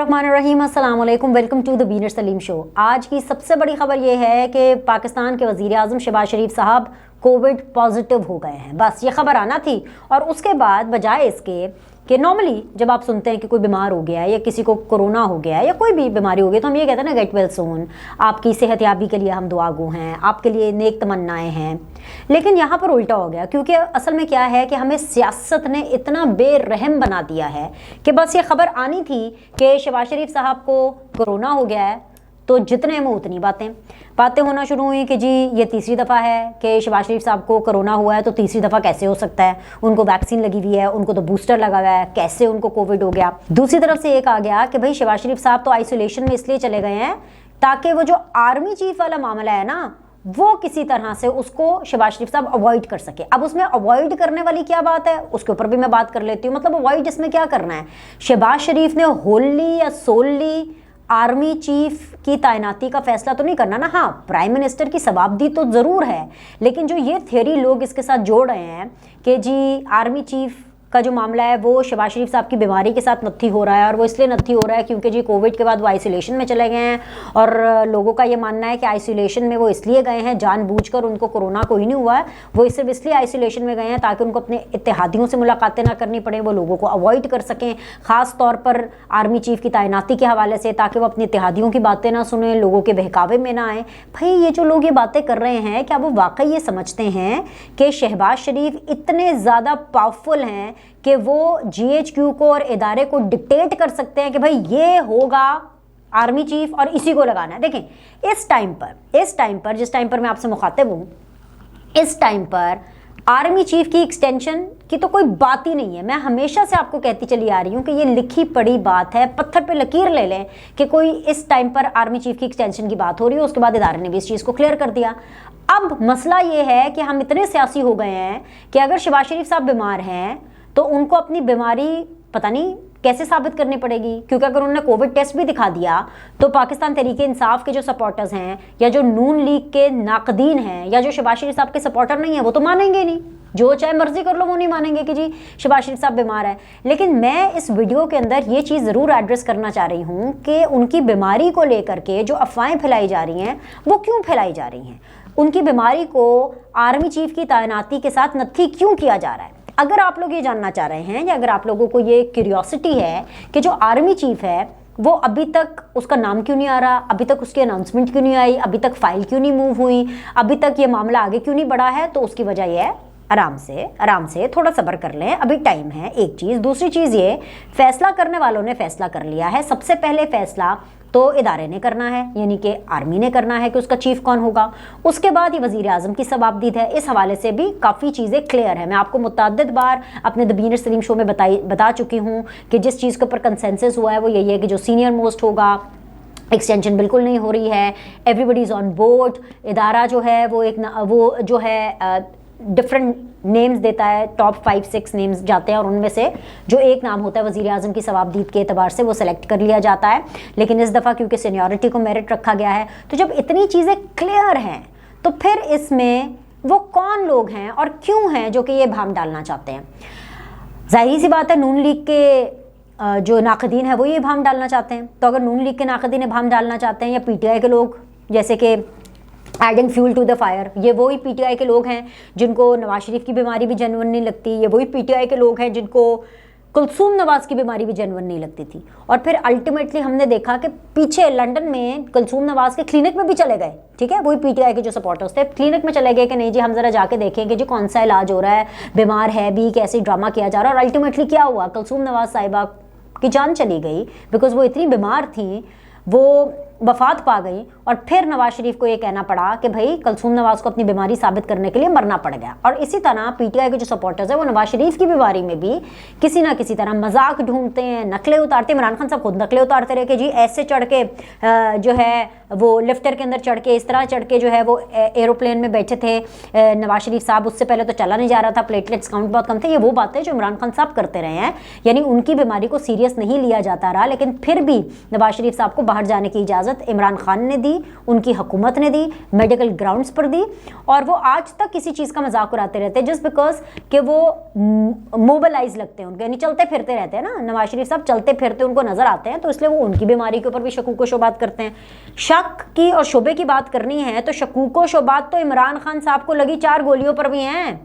बिस्मिल्लाहिर्रहमानिर्रहीम, अस्सलाम वालेकुम, वेलकम टू द बीनर सलीम शो। आज की सबसे बड़ी खबर ये है कि पाकिस्तान के वज़ीर आज़म शहबाज शरीफ साहब कोविड पॉजिटिव हो गए हैं। बस ये खबर आना थी और उसके बाद बजाय इसके कि नॉर्मली जब आप सुनते हैं कि कोई बीमार हो गया है या किसी को कोरोना हो गया है या कोई भी बीमारी हो गई तो हम ये कहते हैं ना, गेट वेल सून, आपकी सेहतयाबी के लिए हम दुआगो हैं, आपके लिए नेक तमन्नाएं हैं। लेकिन यहाँ पर उल्टा हो गया, क्योंकि असल में क्या है कि हमें सियासत ने इतना बेरहम बना दिया है कि बस ये खबर आनी थी कि शहबाज शरीफ साहब को कोरोना हो गया है तो जितने मुँह उतनी बातें होना शुरू हुई कि जी ये तीसरी दफ़ा है कि शहबाज शरीफ साहब को कोरोना हुआ है, तो तीसरी दफ़ा कैसे हो सकता है, उनको वैक्सीन लगी हुई है, उनको तो बूस्टर लगा हुआ है, कैसे उनको कोविड हो गया। दूसरी तरफ से एक आ गया कि भाई शहबाज शरीफ साहब तो आइसोलेशन में इसलिए चले गए हैं ताकि वो जो आर्मी चीफ वाला मामला है ना, वो किसी तरह से उसको शहबाज शरीफ साहब अवॉइड कर सके। अब उसमें अवॉइड करने वाली क्या बात है, उसके ऊपर भी मैं बात कर लेती हूँ। मतलब अवॉइड इसमें क्या करना है, शहबाज शरीफ ने होली या सोली आर्मी चीफ की तैनाती का फैसला तो नहीं करना ना। हाँ, प्राइम मिनिस्टर की सवाबदी तो ज़रूर है, लेकिन जो ये थियरी लोग इसके साथ जोड़ रहे हैं कि जी आर्मी चीफ का जो मामला है वो शहबाज शरीफ साहब की बीमारी के साथ नत्थी हो रहा है, और वो इसलिए नत्थी हो रहा है क्योंकि जी कोविड के बाद वो आइसोलेशन में चले गए हैं, और लोगों का ये मानना है कि आइसोलेशन में वो इसलिए गए हैं, जानबूझकर उनको कोरोना कोई नहीं हुआ है, वो सिर्फ इसलिए आइसोलेशन में गए हैं ताकि उनको अपने इत्तेहादियों से मुलाकातें ना करनी पड़े, वो लोगों को अवॉइड कर सकें, ख़ास तौर पर आर्मी चीफ की तैनाती के हवाले से, ताकि वो अपने इत्तेहादियों की बातें ना सुने, लोगों के बहकावे में ना आए। भाई ये जो लोग ये बातें कर रहे हैं, क्या वो वाकई ये समझते हैं कि शहबाज शरीफ इतने ज़्यादा पावरफुल हैं कि वो GHQ को और इदारे को डिक्टेट कर सकते हैं कि भाई ये होगा आर्मी चीफ और इसी को लगाना है। देखें इस टाइम पर जिस टाइम पर मैं आपसे मुखातिब हूँ, इस टाइम पर आर्मी चीफ की एक्सटेंशन की तो कोई बात ही नहीं है। मैं हमेशा से आपको कहती चली आ रही हूँ कि ये लिखी पड़ी बात है, पत्थर पे लकीर ले लें कि कोई इस टाइम पर आर्मी चीफ की एक्सटेंशन की बात हो रही है। उसके बाद इदारे ने भी इस चीज़ को क्लियर कर दिया। अब मसला ये है कि हम इतने सियासी हो गए हैं कि अगर शहबाज शरीफ साहब बीमार हैं तो उनको अपनी बीमारी पता नहीं कैसे साबित करनी पड़ेगी, क्योंकि अगर उन्होंने कोविड टेस्ट भी दिखा दिया तो पाकिस्तान तहरीक इंसाफ के जो सपोर्टर्स हैं या जो नून लीग के नाकदीन हैं या जो शहबाज शरीफ साहब के सपोर्टर नहीं है वो तो मानेंगे नहीं, जो चाहे मर्जी कर लो वो नहीं मानेंगे कि जी शहबाज शरीफ साहब बीमार है। लेकिन मैं इस वीडियो के अंदर ये चीज़ ज़रूर एड्रेस करना चाह रही हूँ कि उनकी बीमारी को लेकर के जो अफवाहें फैलाई जा रही हैं वो क्यों फैलाई जा रही हैं, उनकी बीमारी को आर्मी चीफ की तैनाती के साथ नत्थी क्यों किया जा रहा है। अगर आप लोग ये जानना चाह रहे हैं या अगर आप लोगों को ये क्यूरियोसिटी है कि जो आर्मी चीफ है वो अभी तक उसका नाम क्यों नहीं आ रहा, अभी तक उसकी अनाउंसमेंट क्यों नहीं आई, अभी तक फाइल क्यों नहीं मूव हुई, अभी तक ये मामला आगे क्यों नहीं बढ़ा है, तो उसकी वजह यह है आराम से थोड़ा सब्र कर लें, अभी टाइम है। एक चीज़। दूसरी चीज़ ये, फैसला करने वालों ने फैसला कर लिया है। सबसे पहले फैसला तो इदारे ने करना है, यानी कि आर्मी ने करना है कि उसका चीफ कौन होगा। उसके बाद ये वज़ीर आज़म की सवाबदीद है। इस हवाले से भी काफ़ी चीज़ें क्लियर है। मैं आपको मुतअद्दिद बार अपने द बीनर सलीम शो में बता चुकी हूँ कि जिस चीज़ के ऊपर कंसेंसस हुआ है वो यही है कि जो सीनियर मोस्ट होगा, एक्सटेंशन बिल्कुल नहीं हो रही है, एवरीबडी इज़ ऑन बोर्ड। इदारा जो है वो जो है डिफरेंट नेम्स देता है, टॉप 5-6 नेम्स जाते हैं और उनमें से जो एक नाम होता है वज़ीर आज़म की सवाबदीद के एतबार से वो सेलेक्ट कर लिया जाता है। लेकिन इस दफ़ा क्योंकि सीनियरिटी को मेरिट रखा गया है, तो जब इतनी चीज़ें क्लियर हैं तो फिर इसमें वो कौन लोग हैं और क्यों हैं जो कि ये भाम डालना चाहते हैं। जाहिर सी बात है नून लीग के जो नाकदीन है वो ये भाम डालना चाहते हैं। तो अगर नून लीग के नाकदीन भाम डालना चाहते हैं या PTI के लोग, जैसे कि adding fuel to the fire, ये वही PTI के लोग हैं जिनको नवाज शरीफ की बीमारी भी जेन्युइन नहीं लगती, ये वही PTI के लोग हैं जिनको कुलसूम नवाज की बीमारी भी जेन्युइन नहीं लगती थी। और फिर अल्टीमेटली हमने देखा कि पीछे लंदन में कुलसूम नवाज के क्लिनिक में भी चले गए, ठीक है, वही PTI के जो सपोर्टर्स थे क्लिनिक में चले गए कि नहीं जी हम ज़रा जाके देखेंगे जी कौन सा इलाज हो रहा है, बीमार है भी, कैसे ड्रामा किया जा रहा है। और अल्टीमेटली क्या हुआ, कुलसूम नवाज साहिबा की जान चली गई बिकॉज वो इतनी बीमार थी, वो वफात पा गई। और फिर नवाज शरीफ को ये कहना पड़ा कि भाई कुलसूम नवाज को अपनी बीमारी साबित करने के लिए मरना पड़ गया। और इसी तरह PTI के जो सपोर्टर्स है वो नवाज शरीफ की बीमारी में भी किसी ना किसी तरह मजाक ढूंढते हैं, नकलें उतारते हैं। इमरान खान साहब खुद नकलें उतारते रहे कि जी ऐसे चढ़ के जो है वो लिफ्टर के अंदर चढ़ के, इस तरह चढ़ के जो है वो एरोप्लेन में बैठे थे नवाज शरीफ साहब। उससे पहले तो चला नहीं जा रहा था, प्लेटलेट्स काउंट बहुत कम थे। ये वो बातें जो इमरान खान साहब करते रहे हैं, यानी उनकी बीमारी को सीरियस नहीं लिया जाता रहा। लेकिन फिर भी नवाज शरीफ साहब को बाहर जाने की इजाज़त इमरान खान ने दी उनकी हुकूमत ने दी, मेडिकल ग्राउंड्स पर दी, और वो आज तक किसी चीज़ का मजाक उड़ाते रहते हैं जस्ट बिकॉज कि वो मोबिलाइज लगते हैं उनके, यानी चलते फिरते रहते हैं ना। नवाज शरीफ साहब चलते फिरते उनको नजर आते हैं, तो इसलिए वो उनकी बीमारी के ऊपर भी शकूक व शुबात करते हैं। शक की और शुबे की बात करनी है तो शकूक व शुबात तो इमरान खान साहब को लगी 4 गोलियों पर भी हैं।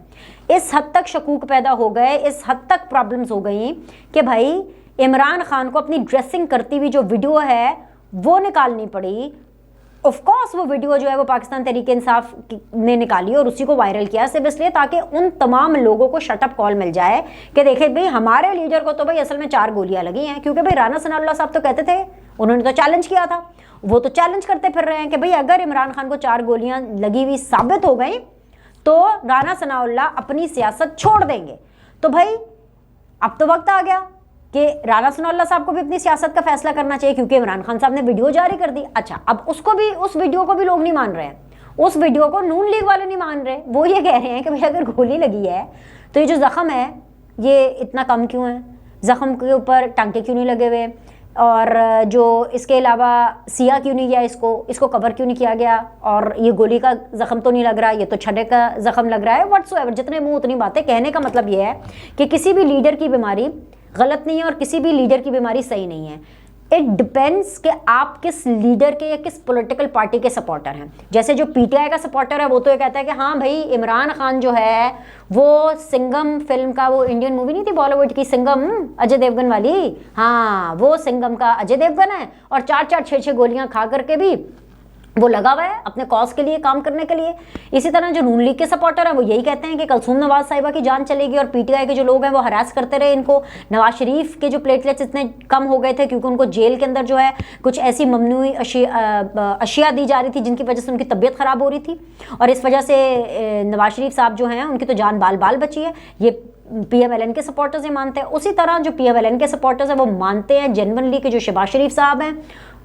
इस हद तक शकूक पैदा हो गए, इस हद तक प्रॉब्लम्स हो गई कि भाई इमरान खान को अपनी ड्रेसिंग करती हुई जो वीडियो है वो निकालनी पड़ी। ऑफ कोर्स वो वीडियो जो है वो पाकिस्तान तहरीक इंसाफ ने निकाली और उसी को वायरल किया सिर्फ इसलिए ताकि उन तमाम लोगों को शटअप कॉल मिल जाए कि देखे भाई हमारे लीडर को तो भाई असल में 4 गोलियां लगी हैं। क्योंकि भाई राना सनाउल्लाह साहब तो कहते थे, उन्होंने तो चैलेंज किया था, वो तो चैलेंज करते फिर रहे हैं कि भाई अगर इमरान खान को 4 गोलियां लगी हुई साबित हो गई तो राना सनाउल्लाह अपनी सियासत छोड़ देंगे। तो भाई अब तो वक्त आ गया कि राना सनाउल्लाह साहब को भी अपनी सियासत का फैसला करना चाहिए, क्योंकि इमरान खान साहब ने वीडियो जारी कर दी। अच्छा, अब उसको भी, उस वीडियो को भी लोग नहीं मान रहे हैं, उस वीडियो को नून लीग वाले नहीं मान रहे। वो ये कह रहे हैं कि भाई अगर गोली लगी है तो ये जो जख्म है ये इतना कम क्यों है, जख्म के ऊपर टांके क्यों नहीं लगे हुए, और जो इसके अलावा सिया क्यों नहीं गया, इसको कवर क्यों नहीं किया गया, और ये गोली का जख्म तो नहीं लग रहा, ये तो छड़े का जख्म लग रहा है। व्हाट्सएवर जितने मुंह उतनी बातें। कहने का मतलब ये है कि किसी भी लीडर की बीमारी गलत नहीं है और किसी भी लीडर की बीमारी सही नहीं है। इट डिपेंड्स कि आप किस लीडर के या किस पॉलिटिकल पार्टी के सपोर्टर हैं। जैसे जो पीटीआई का सपोर्टर है वो तो ये कहता है कि हाँ भाई इमरान खान जो है वो सिंघम फिल्म का, वो इंडियन मूवी नहीं थी बॉलीवुड की सिंघम, अजय देवगन वाली, हाँ वो सिंघम का अजय देवगन है और 4-4 6-6 गोलियां खा करके भी वो लगा हुआ है अपने कॉज के लिए, काम करने के लिए। इसी तरह जो नून लीग के सपोर्टर है वो यही कहते हैं कि कलसूम नवाज साहिबा की जान चलेगी, और पीटीआई के जो लोग हैं वो हरास करते रहे इनको। नवाज शरीफ के जो प्लेटलेट्स इतने कम हो गए थे क्योंकि उनको जेल के अंदर जो है कुछ ऐसी ममनूई अशिया दी जा रही थी जिनकी वजह से उनकी तबीयत खराब हो रही थी, और इस वजह से नवाज शरीफ साहब जो हैं उनकी तो जान बाल बाल बची है। ये पीएमएलएन के सपोर्टर्स ये मानते हैं। उसी तरह जो पीएमएलएन के सपोर्टर्स हैं वो मानते हैं जेन्युइनली कि जो शहबाज शरीफ साहब हैं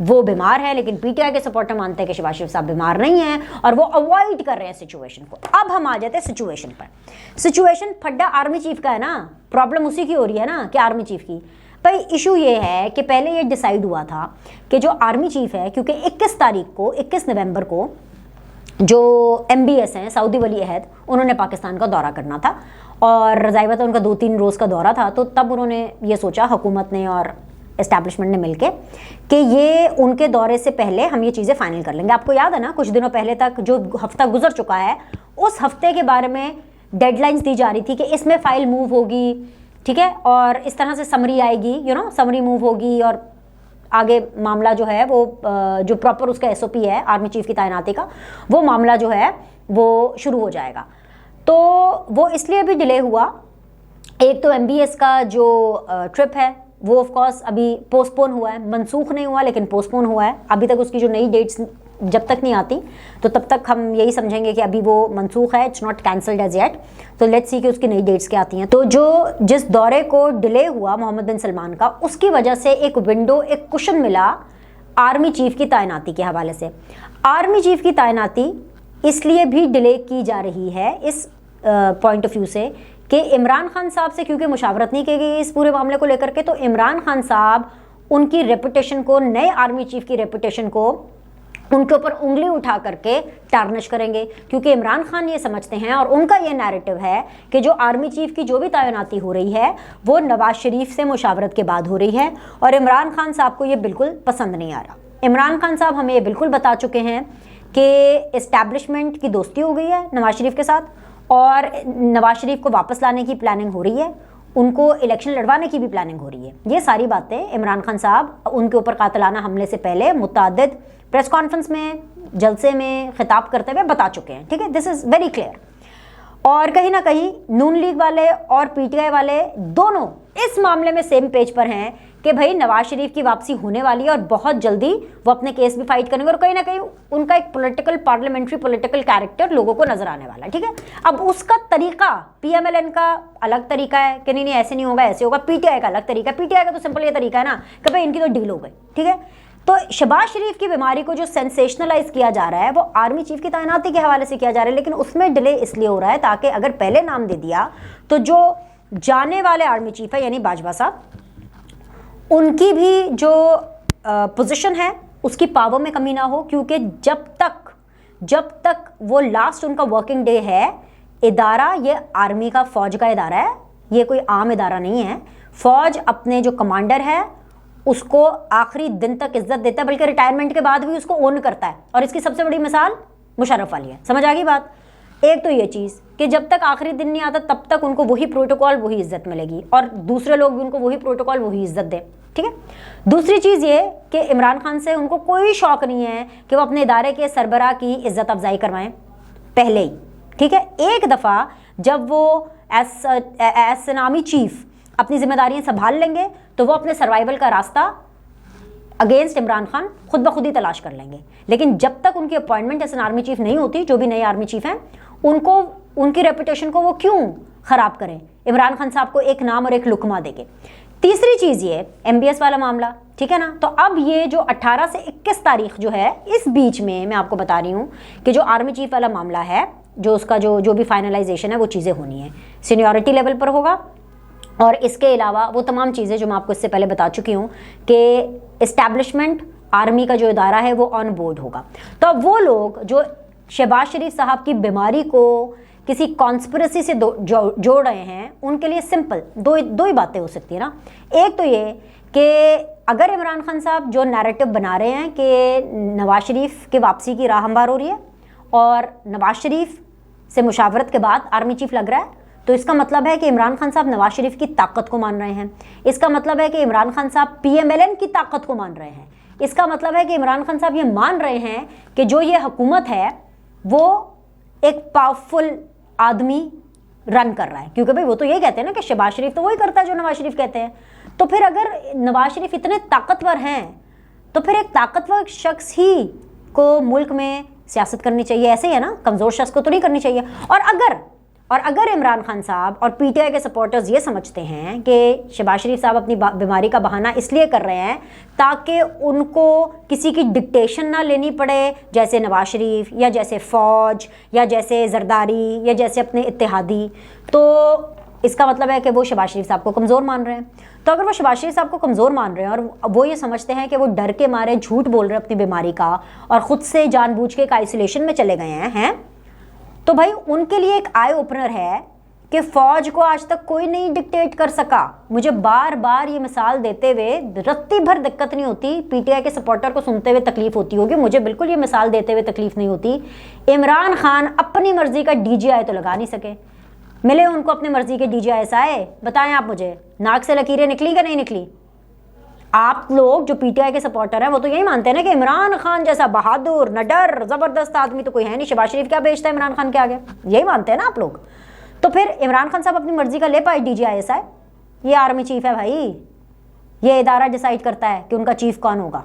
वो बीमार है, लेकिन पीटीआई के सपोर्टर मानते हैं कि शहबाज शरीफ साहब बीमार नहीं है और वो अवॉइड कर रहे हैं सिचुएशन को। अब हम आ जाते हैं सिचुएशन पर। सिचुएशन फड्डा आर्मी चीफ का है ना, प्रॉब्लम उसी की हो रही है ना कि आर्मी चीफ की। भाई इशू ये है कि पहले ये डिसाइड हुआ था कि जो आर्मी चीफ है, क्योंकि 21 नवंबर को जो MBS हैं सऊदी वली अहद, उन्होंने पाकिस्तान का दौरा करना था और ज़ाहिर बात है उनका 2-3 रोज़ का दौरा था। तो तब उन्होंने ये सोचा हुकूमत ने और एस्टैब्लिशमेंट ने मिलके कि ये उनके दौरे से पहले हम ये चीज़ें फाइनल कर लेंगे। आपको याद है ना कुछ दिनों पहले तक जो हफ्ता गुजर चुका है उस हफ्ते के बारे में डेडलाइंस दी जा रही थी कि इसमें फाइल मूव होगी, ठीक है, और इस तरह से समरी आएगी, समरी मूव होगी और आगे मामला जो है वो जो प्रॉपर उसका SOP है आर्मी चीफ की तैनाती का, वो मामला जो है वो शुरू हो जाएगा। तो वो इसलिए भी डिले हुआ। एक तो MBS का जो ट्रिप है वो ऑफ कोर्स अभी पोस्टपोन हुआ है, मनसूख नहीं हुआ लेकिन पोस्टपोन हुआ है। अभी तक उसकी जो नई डेट्स जब तक नहीं आती तो तब तक हम यही समझेंगे कि अभी वो मनसूख है, it's not cancelled as yet. तो लेट्स सी कि उसकी नई डेट्स क्या आती हैं। तो जिस दौरे को डिले हुआ मोहम्मद बिन सलमान का, उसकी वजह से एक विंडो, एक कुशन मिला आर्मी चीफ की तैनाती के हवाले से। आर्मी चीफ की तैनाती इसलिए भी डिले की जा रही है इस पॉइंट ऑफ व्यू से कि इमरान खान साहब से क्योंकि मुशावरत नहीं की गई इस पूरे मामले को लेकर के, तो इमरान खान साहब उनकी रेपुटेशन को, नए आर्मी चीफ की रेपुटेशन को उनके ऊपर उंगली उठा करके टार्निश करेंगे। क्योंकि इमरान खान ये समझते हैं और उनका ये नैरेटिव है कि जो आर्मी चीफ की जो भी तैनाती हो रही है वो नवाज शरीफ से मुशावरत के बाद हो रही है, और इमरान खान साहब को ये बिल्कुल पसंद नहीं आ रहा। इमरान खान साहब हमें ये बिल्कुल बता चुके हैं कि इस्टेब्लिशमेंट की दोस्ती हो गई है नवाज शरीफ के साथ और नवाज शरीफ को वापस लाने की प्लानिंग हो रही है, उनको इलेक्शन लड़वाने की भी प्लानिंग हो रही है। ये सारी बातें इमरान खान साहब उनके ऊपर कातिलाना हमले से पहले मुतअद्दिद प्रेस कॉन्फ्रेंस में, जलसे में खिताब करते हुए बता चुके हैं। ठीक है, दिस इज़ वेरी क्लियर। और कहीं ना कहीं नून लीग वाले और पीटीआई वाले दोनों इस मामले में सेम पेज पर हैं कि भाई नवाज शरीफ की वापसी होने वाली है और बहुत जल्दी वो अपने केस भी फाइट करेंगे, और कहीं ना कहीं उनका एक पॉलिटिकल, पार्लियामेंट्री पॉलिटिकल कैरेक्टर लोगों को नजर आने वाला है। ठीक है, अब उसका तरीका, पीएमएलएन का अलग तरीका है कि नहीं ऐसे नहीं होगा, ऐसे होगा। पीटीआई का अलग तरीका है। पीटीआई का तो सिंपल ये तरीका है ना कि भाई इनकी तो डील हो गई। ठीक है, तो शहबाज शरीफ की बीमारी को जो सेंसेशनलाइज किया जा रहा है वो आर्मी चीफ की तैनाती के हवाले से किया जा रहा है, लेकिन उसमें डिले इसलिए हो रहा है ताकि अगर पहले नाम दे दिया तो जो जाने वाले आर्मी चीफ है यानी बाजवा साहब, उनकी भी जो पोजीशन है उसकी पावर में कमी ना हो, क्योंकि जब तक वो लास्ट उनका वर्किंग डे है, इदारा ये आर्मी का, फौज का इदारा है, ये कोई आम इदारा नहीं है। फौज अपने जो कमांडर है उसको आखिरी दिन तक इज्जत देता है, बल्कि रिटायरमेंट के बाद भी उसको ओन करता है। और इसकी सबसे बड़ी मिसाल मुशर्रफ वाली है। समझ आ गई बात? एक तो ये चीज़ कि जब तक आखिरी दिन नहीं आता तब तक उनको वही प्रोटोकॉल, वही इज्जत मिलेगी, और दूसरे लोग भी उनको वही प्रोटोकॉल, वही इज्जत दें। ठीक है। दूसरी चीज़ ये कि इमरान खान से उनको कोई शौक नहीं है कि वो अपने इदारे के सरबराह की इज्जत अफजाई करवाएं पहले ही। ठीक है। एक दफ़ा जब वो एज नामी चीफ अपनी जिम्मेदारियां संभाल लेंगे तो वो अपने सर्वाइवल का रास्ता अगेंस्ट इमरान खान खुद ब खुद ही तलाश कर लेंगे। लेकिन जब तक उनकी appointment as an army chief नहीं होती, जो भी नए आर्मी चीफ हैं, उनको उनकी रेपुटेशन को वो क्यों खराब करें इमरान खान साहब को एक नाम और एक लुकमा देके। तीसरी चीज़ ये MBS वाला मामला, ठीक है ना। तो अब ये जो 18 से 21 तारीख जो है, इस बीच में मैं आपको बता रही हूँ कि जो आर्मी चीफ वाला मामला है, जो उसका जो भी फाइनलाइजेशन है, वो चीज़ें होनी है, सीनियरिटी लेवल पर होगा। और इसके अलावा वो तमाम चीज़ें जो मैं आपको इससे पहले बता चुकी हूँ कि इस्टेब्लिशमेंट आर्मी का जो इदारा है वो ऑन बोर्ड होगा। तो अब वो लोग जो शहबाज शरीफ साहब की बीमारी को किसी कॉन्स्पिरेसी से जोड़ रहे हैं, उनके लिए सिंपल दो ही बातें हो सकती है ना। एक तो ये कि अगर इमरान खान साहब जो नैरेटिव बना रहे हैं कि नवाज शरीफ के वापसी की राह हमवार हो रही है और नवाज शरीफ से मुशावरत के बाद आर्मी चीफ लग रहा है, तो इसका मतलब है कि इमरान खान साहब नवाज शरीफ की ताकत को मान रहे हैं। इसका मतलब है कि इमरान खान साहब PMLN की ताकत को मान रहे हैं। इसका मतलब है कि इमरान खान साहब ये मान रहे हैं कि जो ये हुकूमत है वो एक पावरफुल आदमी रन कर रहा है, क्योंकि भाई वो तो यही कहते हैं ना कि शहबाज शरीफ तो वही करता है जो नवाज शरीफ कहते हैं। तो फिर अगर नवाज शरीफ इतने ताकतवर हैं तो फिर एक ताकतवर शख्स ही को मुल्क में सियासत करनी चाहिए, ऐसे ही है ना, कमज़ोर शख्स को तो नहीं करनी चाहिए। और अगर इमरान खान साहब और PTI के सपोर्टर्स ये समझते हैं कि शहबाज शरीफ साहब अपनी बीमारी का बहाना इसलिए कर रहे हैं ताकि उनको किसी की डिक्टेशन ना लेनी पड़े, जैसे नवाज शरीफ या जैसे फ़ौज या जैसे जरदारी या जैसे अपने इत्तेहादी, तो इसका मतलब है कि वो शहबाज शरीफ साहब को कमज़ोर मान रहे हैं। तो अगर वो शहबाज शरीफ साहब को कमज़ोर मान रहे हैं और वो ये समझते हैं कि वो डर के मारे झूठ बोल रहे हैं अपनी बीमारी का और ख़ुद से जानबूझ के एक आइसोलेशन में चले गए हैं, तो भाई उनके लिए एक आई ओपनर है कि फ़ौज को आज तक कोई नहीं डिक्टेट कर सका। मुझे बार बार ये मिसाल देते हुए रत्ती भर दिक्कत नहीं होती, PTI के सपोर्टर को सुनते हुए तकलीफ होती होगी, मुझे बिल्कुल ये मिसाल देते हुए तकलीफ नहीं होती। इमरान खान अपनी मर्जी का DGI तो लगा नहीं सके, मिले उनको अपनी मर्जी के DGI बताएं आप मुझे, नाक से लकीरें निकली कि नहीं निकली? आप लोग जो PTI के सपोर्टर हैं वो तो यही मानते हैं ना कि इमरान खान जैसा बहादुर, निडर, ज़बरदस्त आदमी तो कोई है नहीं, शहबाज शरीफ क्या बेचता है इमरान खान के आगे, यही मानते हैं ना आप लोग। तो फिर इमरान खान साहब अपनी मर्जी का ले पाए DGI? ये आर्मी चीफ है भाई, ये इदारा डिसाइड करता है कि उनका चीफ कौन होगा।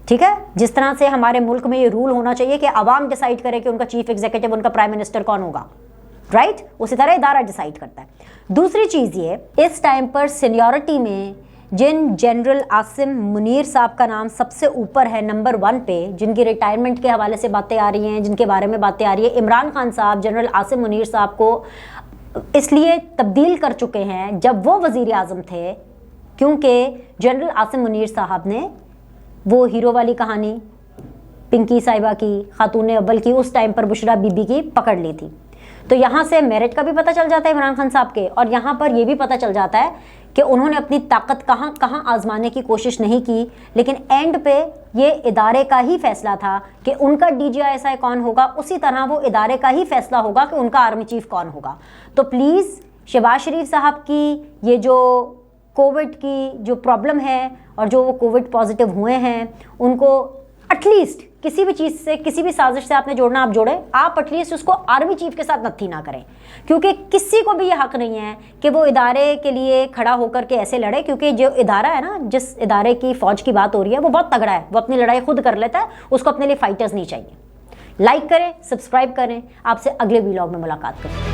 ठीक है। जिस तरह से हमारे मुल्क में ये रूल होना चाहिए कि अवाम डिसाइड करे कि उनका चीफ एग्जीक्यूटिव, उनका प्राइम मिनिस्टर कौन होगा, राइट, उसी तरह इदारा डिसाइड करता है। दूसरी चीज़ ये, इस टाइम पर सीनियरिटी में जिन जनरल आसिम मुनीर साहब का नाम सबसे ऊपर है, नंबर 1 पे, जिनकी रिटायरमेंट के हवाले से बातें आ रही हैं, जिनके बारे में बातें आ रही है, इमरान खान साहब जनरल आसिम मुनीर साहब को इसलिए तब्दील कर चुके हैं जब वो वज़ीर आज़म थे, क्योंकि जनरल आसिम मुनीर साहब ने वो हीरो वाली कहानी पिंकी साहिबा की, खातून अव्वल की, उस टाइम पर बुशरा बीबी की पकड़ ली थी। तो यहाँ से मेरिट का भी पता चल जाता है इमरान खान साहब के, और यहाँ पर यह भी पता चल जाता है कि उन्होंने अपनी ताकत कहाँ कहाँ आजमाने की कोशिश नहीं की, लेकिन एंड पे ये इदारे का ही फैसला था कि उनका DGI कौन होगा, उसी तरह वो इदारे का ही फैसला होगा कि उनका आर्मी चीफ कौन होगा। तो प्लीज़ शहबाज शरीफ साहब की ये जो कोविड की जो प्रॉब्लम है और जो वो कोविड पॉजिटिव हुए हैं, उनको एटलीस्ट किसी भी चीज़ से, किसी भी साजिश से आपने जोड़ना, आप जोड़ें, आप एटलीस्ट उसको आर्मी चीफ के साथ नत्थी ना करें, क्योंकि किसी को भी ये हक नहीं है कि वो इदारे के लिए खड़ा होकर के ऐसे लड़े, क्योंकि जो इदारा है ना, जिस इदारे की फ़ौज की बात हो रही है, वो बहुत तगड़ा है, वो अपनी लड़ाई खुद कर लेता है, उसको अपने लिए फाइटर्स नहीं चाहिए। लाइक करें, सब्सक्राइब करें, आपसे अगले व्लॉग में मुलाकात करें।